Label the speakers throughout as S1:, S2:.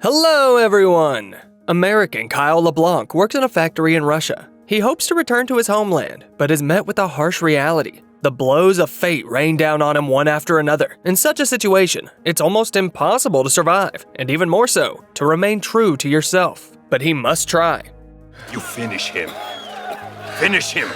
S1: Hello, everyone! American Kyle LeBlanc works in a factory in Russia. He hopes to return to his homeland, but is met with a harsh reality. The blows of fate rain down on him one after another. In such a situation, it's almost impossible to survive, and even more so, to remain true to yourself. But he must try.
S2: You finish him. Finish him!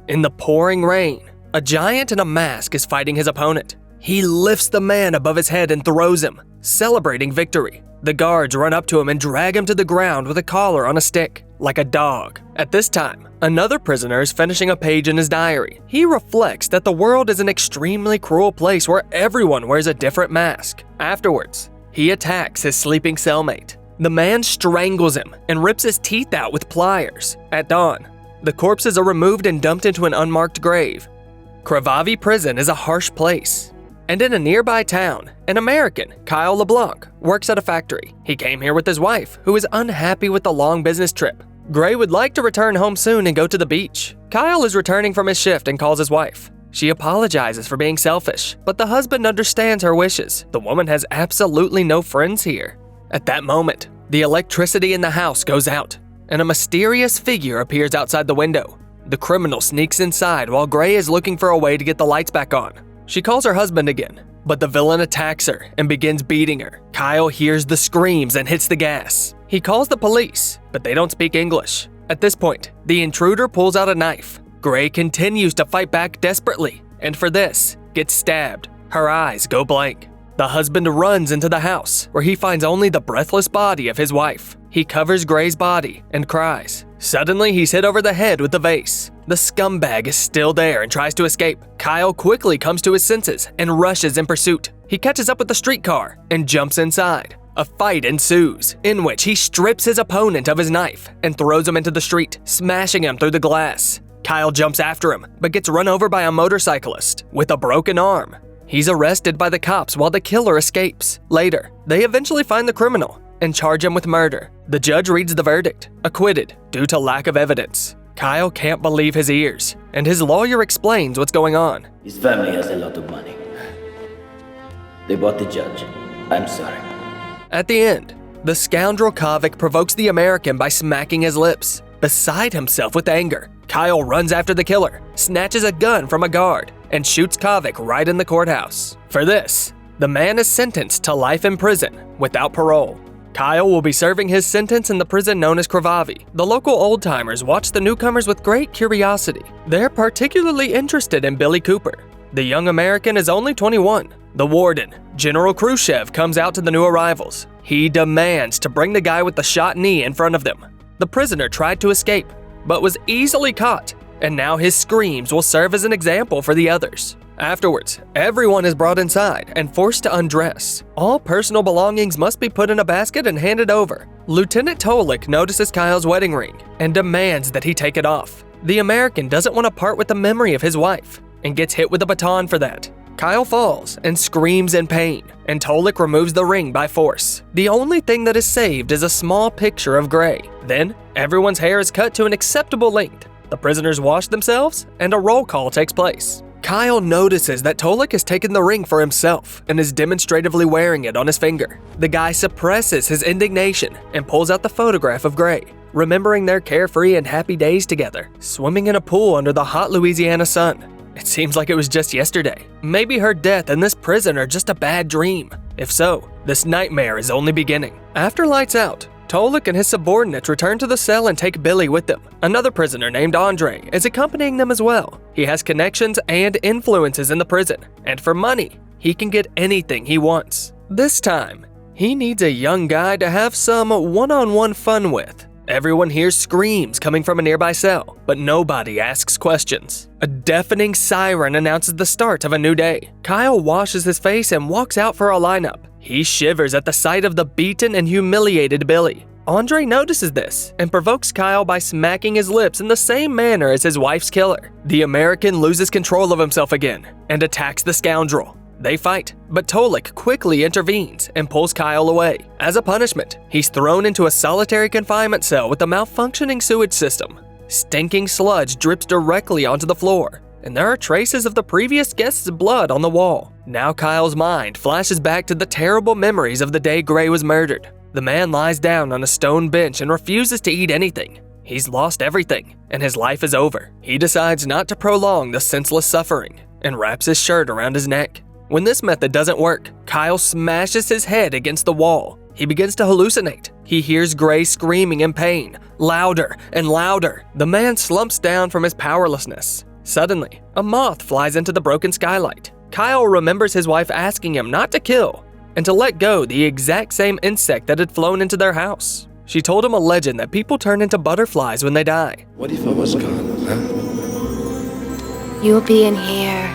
S1: In the pouring rain, a giant in a mask is fighting his opponent. He lifts the man above his head and throws him, celebrating victory. The guards run up to him and drag him to the ground with a collar on a stick, like a dog. At this time, another prisoner is finishing a page in his diary. He reflects that the world is an extremely cruel place where everyone wears a different mask. Afterwards, he attacks his sleeping cellmate. The man strangles him and rips his teeth out with pliers. At dawn, the corpses are removed and dumped into an unmarked grave. Kavi prison is a harsh place. And in a nearby town, an American, Kyle LeBlanc, works at a factory. He came here with his wife, who is unhappy with the long business trip. Gray would like to return home soon and go to the beach. Kyle is returning from his shift and calls his wife. She apologizes for being selfish, but the husband understands her wishes. The woman has absolutely no friends here. At that moment, the electricity in the house goes out, and a mysterious figure appears outside the window. The criminal sneaks inside while Gray is looking for a way to get the lights back on. She calls her husband again, but the villain attacks her and begins beating her. Kyle hears the screams and hits the gas. He calls the police, but they don't speak English. At this point, the intruder pulls out a knife. Gray continues to fight back desperately, and for this, gets stabbed. Her eyes go blank. The husband runs into the house, where he finds only the breathless body of his wife. He covers Gray's body and cries. Suddenly, he's hit over the head with the vase. The scumbag is still there and tries to escape. Kyle quickly comes to his senses and rushes in pursuit. He catches up with the streetcar and jumps inside. A fight ensues, in which he strips his opponent of his knife and throws him into the street, smashing him through the glass. Kyle jumps after him, but gets run over by a motorcyclist with a broken arm. He's arrested by the cops while the killer escapes. Later, they eventually find the criminal and charge him with murder. The judge reads the verdict, acquitted due to lack of evidence. Kyle can't believe his ears, and his lawyer explains what's going on.
S3: His family has a lot of money. They bought the judge. I'm sorry.
S1: At the end, the scoundrel Kavi provokes the American by smacking his lips. Beside himself with anger, Kyle runs after the killer, snatches a gun from a guard, and shoots Kavi right in the courthouse. For this, the man is sentenced to life in prison without parole. Kyle will be serving his sentence in the prison known as Kavi. The local old-timers watch the newcomers with great curiosity. They're particularly interested in Billy Cooper. The young American is only 21. The warden, General Khrushchev, comes out to the new arrivals. He demands to bring the guy with the shot knee in front of them. The prisoner tried to escape, but was easily caught, and now his screams will serve as an example for the others. Afterwards, everyone is brought inside and forced to undress. All personal belongings must be put in a basket and handed over. Lieutenant Tolik notices Kyle's wedding ring and demands that he take it off. The American doesn't want to part with the memory of his wife and gets hit with a baton for that. Kyle falls and screams in pain, and Tolik removes the ring by force. The only thing that is saved is a small picture of Gray. Then, everyone's hair is cut to an acceptable length. The prisoners wash themselves, and a roll call takes place. Kyle notices that Tolik has taken the ring for himself and is demonstratively wearing it on his finger. The guy suppresses his indignation and pulls out the photograph of Gray, remembering their carefree and happy days together, swimming in a pool under the hot Louisiana sun. It seems like it was just yesterday. Maybe her death and this prison are just a bad dream. If so, this nightmare is only beginning. After lights out, Tolik and his subordinates return to the cell and take Billy with them. Another prisoner named Andre is accompanying them as well. He has connections and influences in the prison, and for money, he can get anything he wants. This time, he needs a young guy to have some one-on-one fun with. Everyone hears screams coming from a nearby cell, but nobody asks questions. A deafening siren announces the start of a new day. Kyle washes his face and walks out for a lineup. He shivers at the sight of the beaten and humiliated Billy. Andre notices this and provokes Kyle by smacking his lips in the same manner as his wife's killer. The American loses control of himself again and attacks the scoundrel. They fight, but Tolik quickly intervenes and pulls Kyle away. As a punishment, he's thrown into a solitary confinement cell with a malfunctioning sewage system. Stinking sludge drips directly onto the floor, and there are traces of the previous guest's blood on the wall. Now Kyle's mind flashes back to the terrible memories of the day Gray was murdered. The man lies down on a stone bench and refuses to eat anything. He's lost everything, and his life is over. He decides not to prolong the senseless suffering and wraps his shirt around his neck. When this method doesn't work, Kyle smashes his head against the wall. He begins to hallucinate. He hears Gray screaming in pain, louder and louder. The man slumps down from his powerlessness. Suddenly, a moth flies into the broken skylight. Kyle remembers his wife asking him not to kill and to let go the exact same insect that had flown into their house. She told him a legend that people turn into butterflies when they die.
S4: What if I was gone, huh?
S5: You'll be in here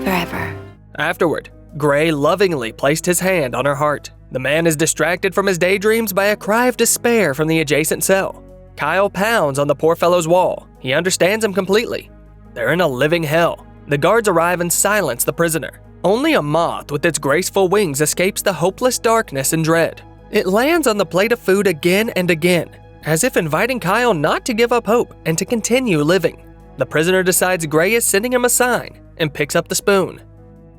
S5: forever.
S1: Afterward, Gray lovingly placed his hand on her heart. The man is distracted from his daydreams by a cry of despair from the adjacent cell. Kyle pounds on the poor fellow's wall. He understands him completely. They're in a living hell. The guards arrive and silence the prisoner. Only a moth with its graceful wings escapes the hopeless darkness and dread. It lands on the plate of food again and again, as if inviting Kyle not to give up hope and to continue living. The prisoner decides Gray is sending him a sign and picks up the spoon.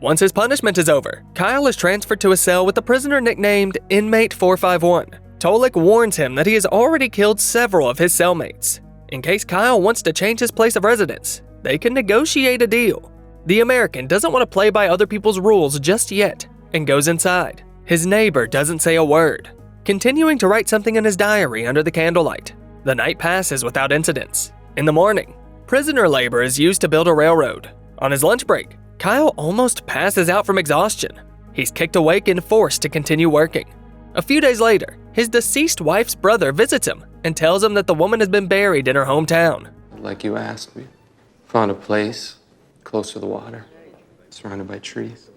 S1: Once his punishment is over, Kyle is transferred to a cell with a prisoner nicknamed Inmate 451. Tolik warns him that he has already killed several of his cellmates. In case Kyle wants to change his place of residence, they can negotiate a deal. The American doesn't want to play by other people's rules just yet and goes inside. His neighbor doesn't say a word, continuing to write something in his diary under the candlelight. The night passes without incidents. In the morning, prisoner labor is used to build a railroad. On his lunch break, Kyle almost passes out from exhaustion. He's kicked awake and forced to continue working. A few days later, his deceased wife's brother visits him and tells him that the woman has been buried in her hometown.
S4: Like you asked me. Found a place close to the water, surrounded by trees.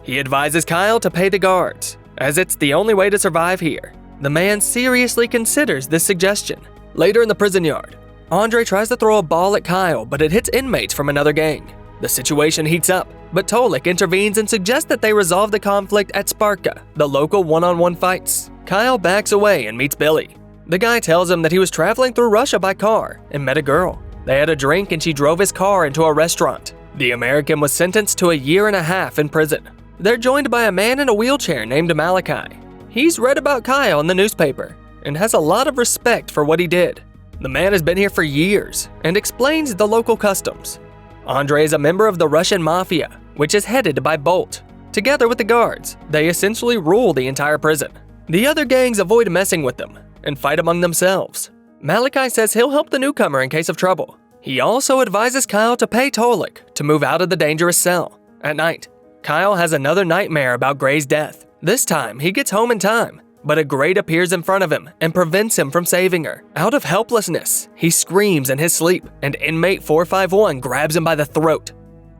S1: He advises Kyle to pay the guards, as it's the only way to survive here. The man seriously considers this suggestion. Later in the prison yard, Andre tries to throw a ball at Kyle, but it hits inmates from another gang. The situation heats up, but Tolik intervenes and suggests that they resolve the conflict at Sparka, the local one-on-one fights. Kyle backs away and meets Billy. The guy tells him that he was traveling through Russia by car and met a girl. They had a drink and she drove his car into a restaurant. The American was sentenced to 1.5 years in prison. They're joined by a man in a wheelchair named Malachi. He's read about Kyle in the newspaper and has a lot of respect for what he did. The man has been here for years and explains the local customs. Andre is a member of the Russian Mafia, which is headed by Bolt. Together with the guards, they essentially rule the entire prison. The other gangs avoid messing with them and fight among themselves. Malachi says he'll help the newcomer in case of trouble. He also advises Kyle to pay Tolik to move out of the dangerous cell. At night, Kyle has another nightmare about Gray's death. This time, he gets home in time, but a Great appears in front of him and prevents him from saving her. Out of helplessness, he screams in his sleep, and inmate 451 grabs him by the throat.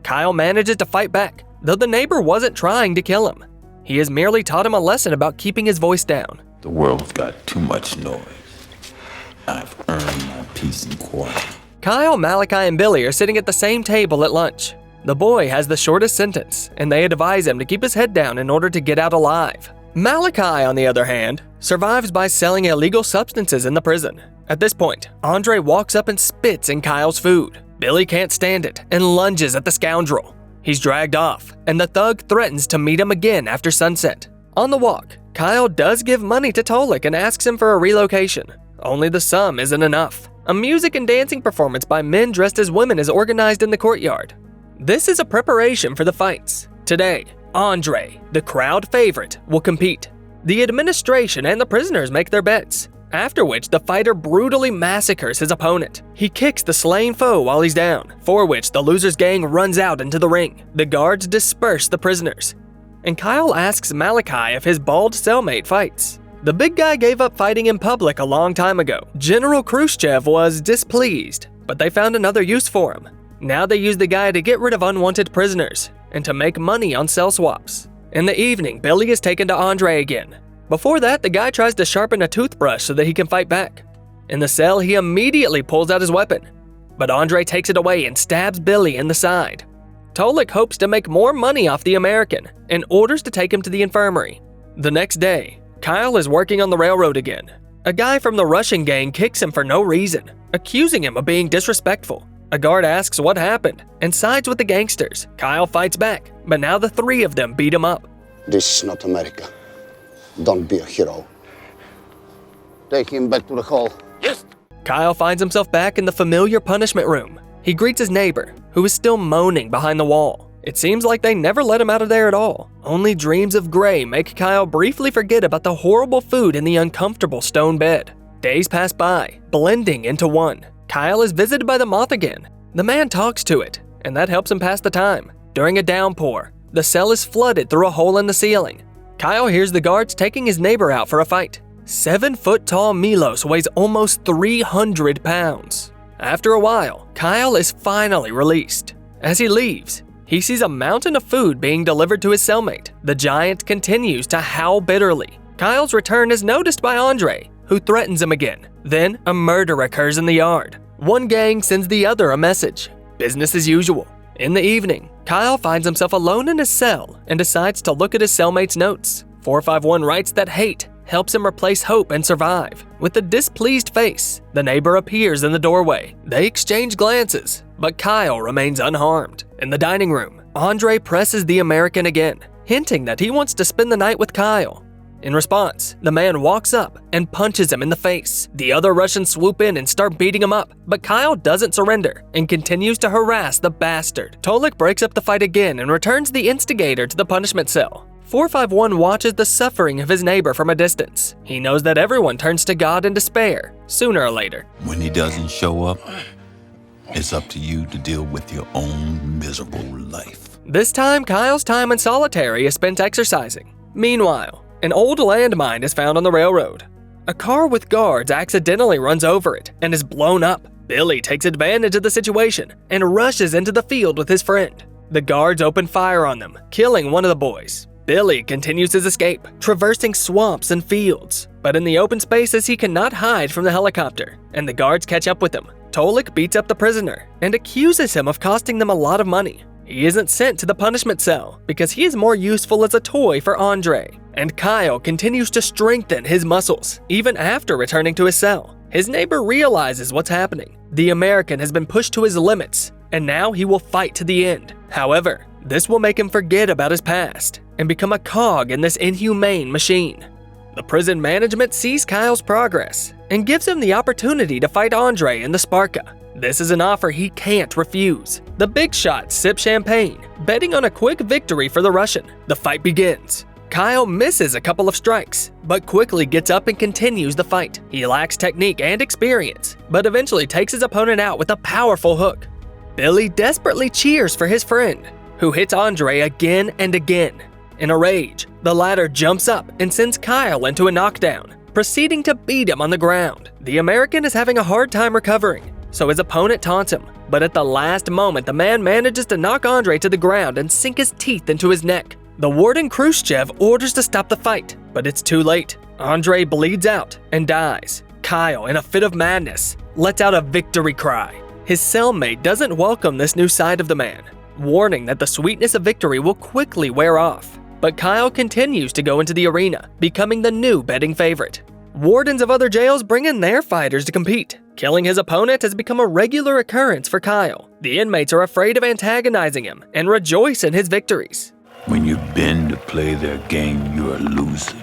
S1: Kyle manages to fight back, though the neighbor wasn't trying to kill him. He has merely taught him a lesson about keeping his voice down.
S6: The world's got too much noise. I've earned my peace and quiet.
S1: Kyle, Malachi, and Billy are sitting at the same table at lunch. The boy has the shortest sentence, and they advise him to keep his head down in order to get out alive. Malachi, on the other hand, survives by selling illegal substances in the prison. At this point, Andre walks up and spits in Kyle's food. Billy can't stand it and lunges at the scoundrel. He's dragged off, and the thug threatens to meet him again after sunset. On the walk, Kyle does give money to Tolik and asks him for a relocation. Only the sum isn't enough. A music and dancing performance by men dressed as women is organized in the courtyard. This is a preparation for the fights. Today, Andre, the crowd favorite, will compete. The administration and the prisoners make their bets, after which the fighter brutally massacres his opponent. He kicks the slain foe while he's down, for which the loser's gang runs out into the ring. The guards disperse the prisoners, and Kyle asks Malachi if his bald cellmate fights. The big guy gave up fighting in public a long time ago. General Khrushchev was displeased, but they found another use for him. Now they use the guy to get rid of unwanted prisoners and to make money on cell swaps. In the evening, Billy is taken to Andre again. Before that, the guy tries to sharpen a toothbrush so that he can fight back. In the cell, he immediately pulls out his weapon, but Andre takes it away and stabs Billy in the side. Tolik hopes to make more money off the American and orders to take him to the infirmary. The next day, Kyle is working on the railroad again. A guy from the Russian gang kicks him for no reason, accusing him of being disrespectful. A guard asks what happened and sides with the gangsters. Kyle fights back, but now the three of them beat him up.
S7: This is not America. Don't be a hero. Take him back to the hall.
S2: Yes.
S1: Kyle finds himself back in the familiar punishment room. He greets his neighbor, who is still moaning behind the wall. It seems like they never let him out of there at all. Only dreams of gray make Kyle briefly forget about the horrible food in the uncomfortable stone bed. Days pass by, blending into one. Kyle is visited by the moth again. The man talks to it, and that helps him pass the time. During a downpour, the cell is flooded through a hole in the ceiling. Kyle hears the guards taking his neighbor out for a fight. 7-foot-tall Milos weighs almost 300 pounds. After a while, Kyle is finally released. As he leaves, he sees a mountain of food being delivered to his cellmate. The giant continues to howl bitterly. Kyle's return is noticed by Andre, who threatens him again. Then, a murder occurs in the yard. One gang sends the other a message. Business as usual. In the evening, Kyle finds himself alone in his cell and decides to look at his cellmate's notes. 451 writes that hate helps him replace hope and survive. With a displeased face, the neighbor appears in the doorway. They exchange glances, but Kyle remains unharmed. In the dining room, Andre presses the American again, hinting that he wants to spend the night with Kyle. In response, the man walks up and punches him in the face. The other Russians swoop in and start beating him up, but Kyle doesn't surrender and continues to harass the bastard. Tolik breaks up the fight again and returns the instigator to the punishment cell. 451 watches the suffering of his neighbor from a distance. He knows that everyone turns to God in despair, sooner or later.
S6: When he doesn't show up, it's up to you to deal with your own miserable life.
S1: This time, Kyle's time in solitary is spent exercising. Meanwhile, an old landmine is found on the railroad. A car with guards accidentally runs over it and is blown up. Billy takes advantage of the situation and rushes into the field with his friend. The guards open fire on them, killing one of the boys. Billy continues his escape, traversing swamps and fields. But in the open spaces, he cannot hide from the helicopter, and the guards catch up with him. Tolik beats up the prisoner and accuses him of costing them a lot of money. He isn't sent to the punishment cell because he is more useful as a toy for Andre. And Kyle continues to strengthen his muscles, even after returning to his cell. His neighbor realizes what's happening. The American has been pushed to his limits, and now he will fight to the end. However, this will make him forget about his past and become a cog in this inhumane machine. The prison management sees Kyle's progress and gives him the opportunity to fight Andre in the Sparka. This is an offer he can't refuse. The big shots sip champagne, betting on a quick victory for the Russian. The fight begins. Kyle misses a couple of strikes, but quickly gets up and continues the fight. He lacks technique and experience, but eventually takes his opponent out with a powerful hook. Billy desperately cheers for his friend, who hits Andre again and again. In a rage, the latter jumps up and sends Kyle into a knockdown, proceeding to beat him on the ground. The American is having a hard time recovering, so his opponent taunts him. But at the last moment, the man manages to knock Andre to the ground and sink his teeth into his neck. The warden Khrushchev orders to stop the fight, but it's too late. Andre bleeds out and dies. Kyle, in a fit of madness, lets out a victory cry. His cellmate doesn't welcome this new side of the man, warning that the sweetness of victory will quickly wear off. But Kyle continues to go into the arena, becoming the new betting favorite. Wardens of other jails bring in their fighters to compete. Killing his opponent has become a regular occurrence for Kyle. The inmates are afraid of antagonizing him and rejoice in his victories.
S6: When you bend to play their game, you are losing.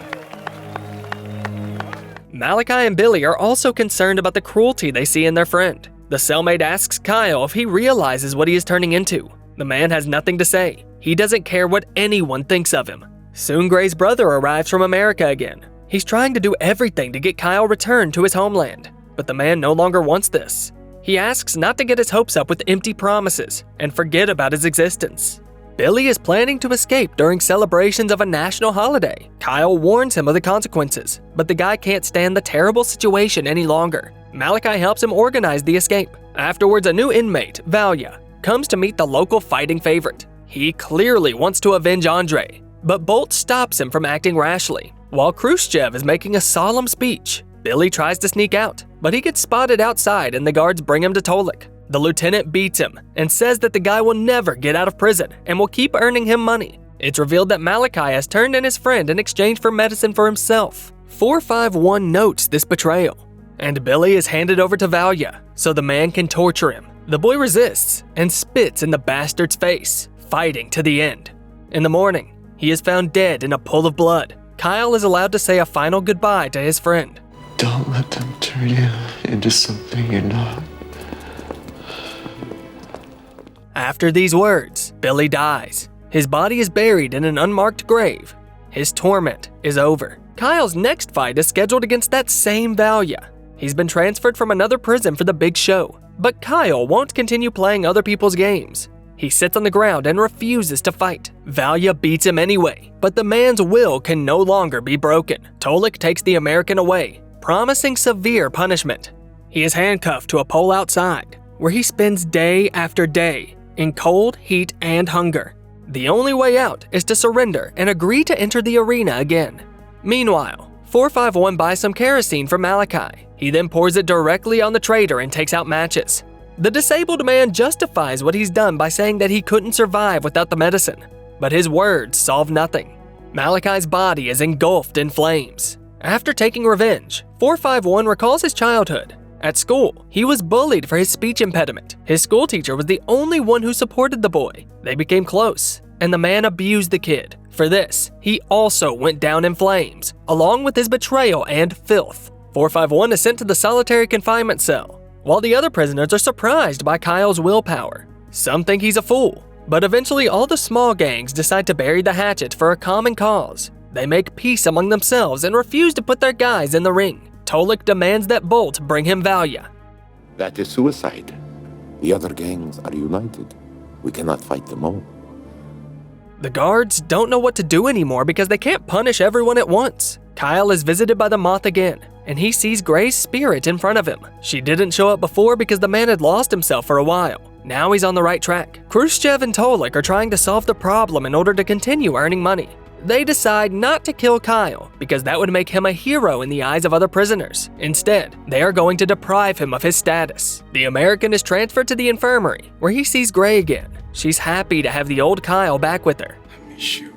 S1: Malachi and Billy are also concerned about the cruelty they see in their friend. The cellmate asks Kyle if he realizes what he is turning into. The man has nothing to say. He doesn't care what anyone thinks of him. Soon Gray's brother arrives from America again. He's trying to do everything to get Kyle returned to his homeland, but the man no longer wants this. He asks not to get his hopes up with empty promises and forget about his existence. Billy is planning to escape during celebrations of a national holiday. Kyle warns him of the consequences, but the guy can't stand the terrible situation any longer. Malachi helps him organize the escape. Afterwards, a new inmate, Valya, comes to meet the local fighting favorite. He clearly wants to avenge Andre, but Bolt stops him from acting rashly. While Khrushchev is making a solemn speech, Billy tries to sneak out, but he gets spotted outside and the guards bring him to Tolik. The lieutenant beats him and says that the guy will never get out of prison and will keep earning him money. It's revealed that Malachi has turned in his friend in exchange for medicine for himself. 451 notes this betrayal, and Billy is handed over to Valya so the man can torture him. The boy resists and spits in the bastard's face, fighting to the end. In the morning, he is found dead in a pool of blood. Kyle is allowed to say a final goodbye to his friend.
S4: Don't let them turn you into something you're not.
S1: After these words, Billy dies. His body is buried in an unmarked grave. His torment is over. Kyle's next fight is scheduled against that same Valya. He's been transferred from another prison for the big show, but Kyle won't continue playing other people's games. He sits on the ground and refuses to fight. Valya beats him anyway, but the man's will can no longer be broken. Tolik takes the American away, promising severe punishment. He is handcuffed to a pole outside, where he spends day after day in cold, heat, and hunger. The only way out is to surrender and agree to enter the arena again. Meanwhile, 451 buys some kerosene from Malachi. He then pours it directly on the traitor and takes out matches. The disabled man justifies what he's done by saying that he couldn't survive without the medicine, but his words solve nothing. Malachi's body is engulfed in flames. After taking revenge, 451 recalls his childhood. At school, he was bullied for his speech impediment. His school teacher was the only one who supported the boy. They became close, and the man abused the kid. For this, he also went down in flames, along with his betrayal and filth. 451 is sent to the solitary confinement cell, while the other prisoners are surprised by Kyle's willpower. Some think he's a fool, but eventually all the small gangs decide to bury the hatchet for a common cause. They make peace among themselves and refuse to put their guys in the ring. Tolik demands that Bolt bring him Valya.
S8: That is suicide. The other gangs are united. We cannot fight them all.
S1: The guards don't know what to do anymore because they can't punish everyone at once. Kyle is visited by the Moth again, and he sees Gray's spirit in front of him. She didn't show up before because the man had lost himself for a while. Now he's on the right track. Khrushchev and Tolik are trying to solve the problem in order to continue earning money. They decide not to kill Kyle because that would make him a hero in the eyes of other prisoners. Instead, they are going to deprive him of his status. The American is transferred to the infirmary, where he sees Gray again. She's happy to have the old Kyle back with her.
S4: I miss you.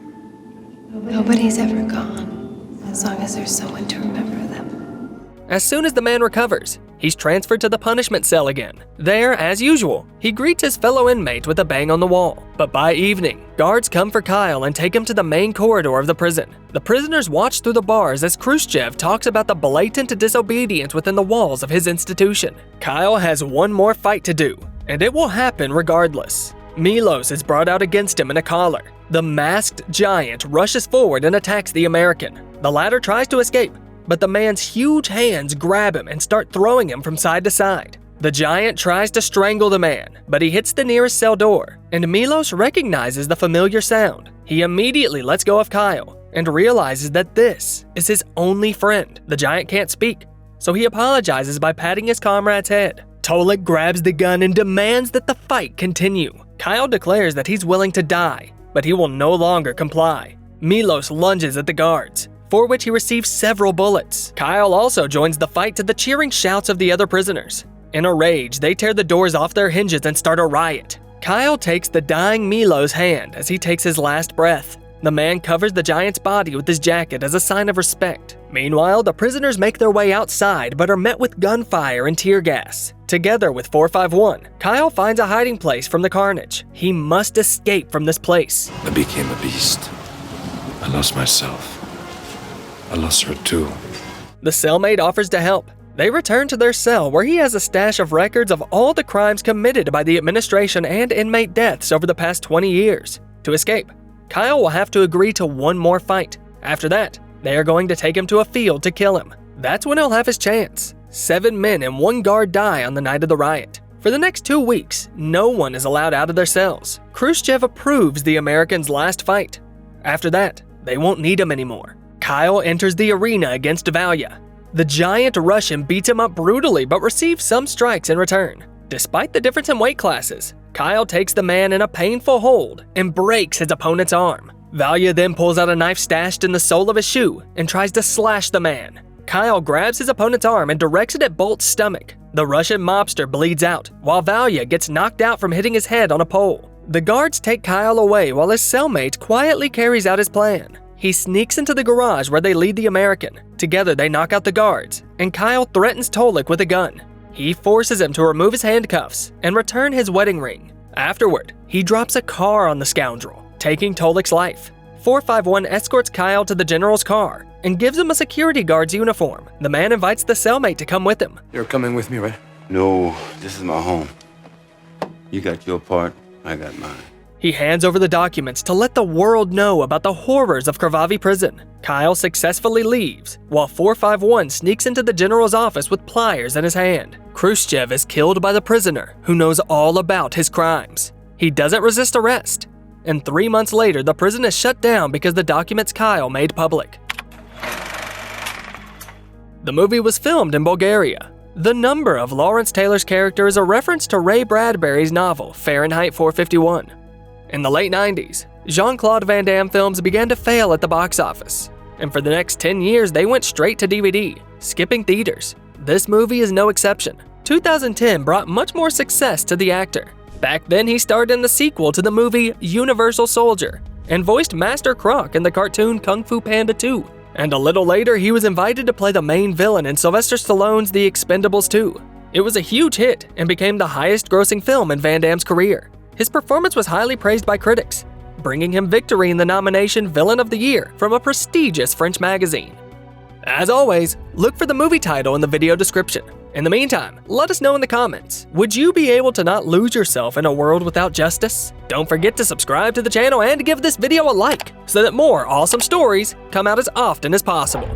S5: Nobody's ever gone, as long as there's someone to remember them.
S1: As soon as the man recovers, he's transferred to the punishment cell again. There, as usual, he greets his fellow inmate with a bang on the wall. But by evening, guards come for Kyle and take him to the main corridor of the prison. The prisoners watch through the bars as Khrushchev talks about the blatant disobedience within the walls of his institution. Kyle has one more fight to do, and it will happen regardless. Milos is brought out against him in a collar. The masked giant rushes forward and attacks the American. The latter tries to escape, but the man's huge hands grab him and start throwing him from side to side. The giant tries to strangle the man, but he hits the nearest cell door, and Milos recognizes the familiar sound. He immediately lets go of Kyle and realizes that this is his only friend. The giant can't speak, so he apologizes by patting his comrade's head. Tolik grabs the gun and demands that the fight continue. Kyle declares that he's willing to die, but he will no longer comply. Milos lunges at the guards, for which he receives several bullets. Kyle also joins the fight to the cheering shouts of the other prisoners. In a rage, they tear the doors off their hinges and start a riot. Kyle takes the dying Milos' hand as he takes his last breath. The man covers the giant's body with his jacket as a sign of respect. Meanwhile, the prisoners make their way outside but are met with gunfire and tear gas. Together with 451, Kyle finds a hiding place from the carnage. He must escape from this place.
S9: I became a beast. I lost myself. I lost her too.
S1: The cellmate offers to help. They return to their cell where he has a stash of records of all the crimes committed by the administration and inmate deaths over the past 20 years. To escape, Kyle will have to agree to one more fight. After that, they are going to take him to a field to kill him. That's when he'll have his chance. 7 men and 1 guard die on the night of the riot. For the next 2 weeks, no one is allowed out of their cells. Khrushchev approves the Americans' last fight. After that, they won't need him anymore. Kyle enters the arena against Valya. The giant Russian beats him up brutally but receives some strikes in return. Despite the difference in weight classes, Kyle takes the man in a painful hold and breaks his opponent's arm. Valya then pulls out a knife stashed in the sole of his shoe and tries to slash the man. Kyle grabs his opponent's arm and directs it at Bolt's stomach. The Russian mobster bleeds out, while Valya gets knocked out from hitting his head on a pole. The guards take Kyle away while his cellmate quietly carries out his plan. He sneaks into the garage where they lead the American. Together they knock out the guards, and Kyle threatens Tolik with a gun. He forces him to remove his handcuffs and return his wedding ring. Afterward, he drops a car on the scoundrel, taking Tolik's life. 451 escorts Kyle to the general's car and gives him a security guard's uniform. The man invites the cellmate to come with him.
S9: You're coming with me, right?
S6: No, this is my home. You got your part, I got mine.
S1: He hands over the documents to let the world know about the horrors of Kavi prison. Kyle successfully leaves, while 451 sneaks into the general's office with pliers in his hand. Khrushchev is killed by the prisoner, who knows all about his crimes. He doesn't resist arrest, and 3 months later, the prison is shut down because the documents Kyle made public. The movie was filmed in Bulgaria. The number of Lawrence Taylor's character is a reference to Ray Bradbury's novel, Fahrenheit 451. In the late 90s, Jean-Claude Van Damme films began to fail at the box office, and for the next 10 years they went straight to DVD, skipping theaters. This movie is no exception. 2010 brought much more success to the actor. Back then he starred in the sequel to the movie Universal Soldier, and voiced Master Croc in the cartoon Kung Fu Panda 2. And a little later he was invited to play the main villain in Sylvester Stallone's The Expendables 2. It was a huge hit and became the highest grossing film in Van Damme's career. His performance was highly praised by critics, bringing him victory in the nomination Villain of the Year from a prestigious French magazine. As always, look for the movie title in the video description. In the meantime, let us know in the comments, would you be able to not lose yourself in a world without justice? Don't forget to subscribe to the channel and give this video a like so that more awesome stories come out as often as possible.